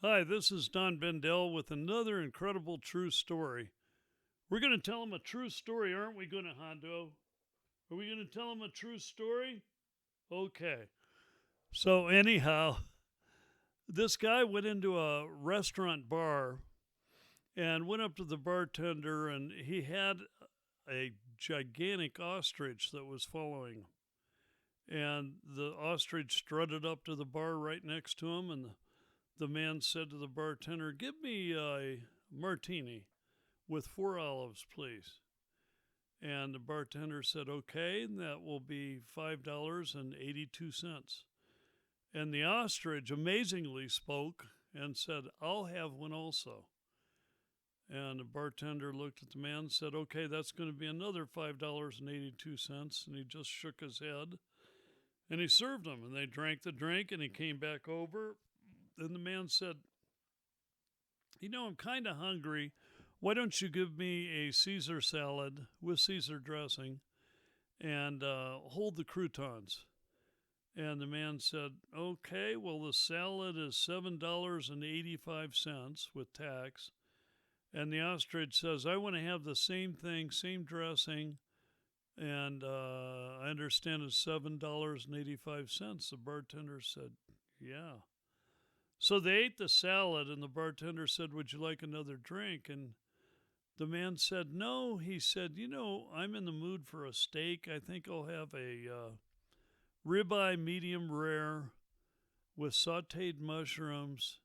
Hi, this is Don Bendell with another incredible true story. We're going to tell them a true story, aren't we going to, Hondo? Are we going to tell them a true story? Okay. So, anyhow, this guy went into a restaurant bar and went up to the bartender, and he had a gigantic ostrich that was following him. And the ostrich strutted up to the bar right next to him, and the man said to the bartender, "Give me a martini with 4 olives, please." And the bartender said, "Okay, that will be $5.82." And the ostrich amazingly spoke and said, "I'll have one also." And the bartender looked at the man and said, "Okay, that's going to be another $5.82." And he just shook his head. And he served them, and they drank the drink, and he came back over. And the man said, I'm kind of hungry. Why don't you give me a Caesar salad with Caesar dressing and hold the croutons?" And the man said, "Okay, well, the salad is $7.85 with tax." And the ostrich says, "I want to have the same thing, same dressing, and I understand it's $7.85. The bartender said, "Yeah." So they ate the salad, and the bartender said, "Would you like another drink?" And the man said, "No." He said, "I'm in the mood for a steak. I think I'll have a ribeye medium rare with sauteed mushrooms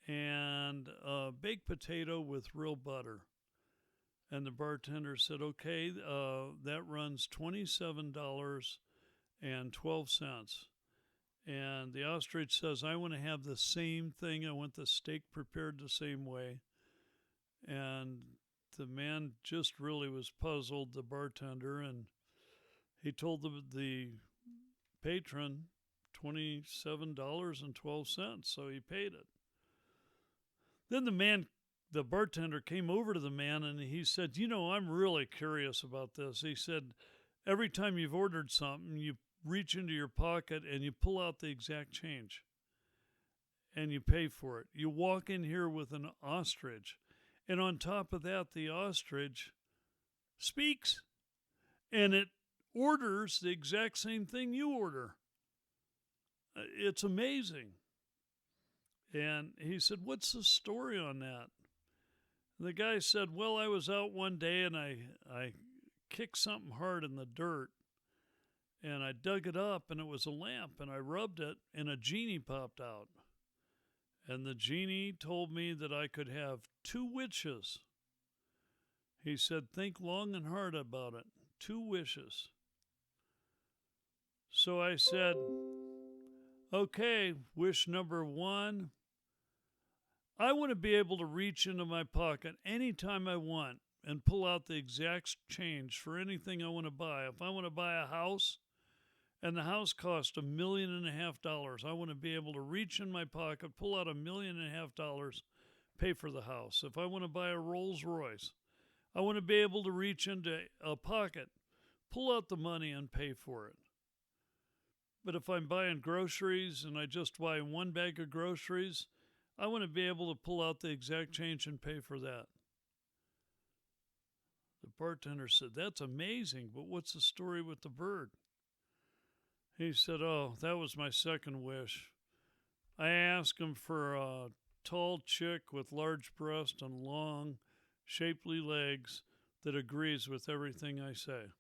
and a baked potato with real butter." And the bartender said, "Okay, that runs $27.12." And the ostrich says, "I want to have the same thing. I want the steak prepared the same way." And the man just really was puzzled, the bartender, and he told the patron $27.12, so he paid it. Then the bartender came over to the man and he said, "I'm really curious about this." He said, "Every time you've ordered something, you reach into your pocket and you pull out the exact change and you pay for it. You walk in here with an ostrich, and on top of that, the ostrich speaks and it orders the exact same thing you order. It's amazing." And he said, "What's the story on that?" The guy said, "Well, I was out one day and I kicked something hard in the dirt, and I dug it up, and it was a lamp, and I rubbed it, and a genie popped out. And the genie told me that I could have two wishes." He said, "Think long and hard about it. Two wishes." So I said, "Okay, wish number one, I want to be able to reach into my pocket anytime I want and pull out the exact change for anything I want to buy. If I want to buy a house and the house cost $1.5 million, I want to be able to reach in my pocket, pull out $1.5 million, pay for the house. If I want to buy a Rolls Royce, I want to be able to reach into a pocket, pull out the money, and pay for it. But if I'm buying groceries and I just buy one bag of groceries, I want to be able to pull out the exact change and pay for that." The bartender said, "That's amazing, but what's the story with the bird?" He said, "Oh, that was my second wish. I asked him for a tall chick with large breasts and long, shapely legs that agrees with everything I say."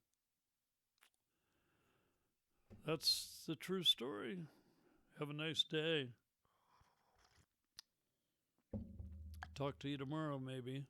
That's the true story. Have a nice day. Talk to you tomorrow, maybe.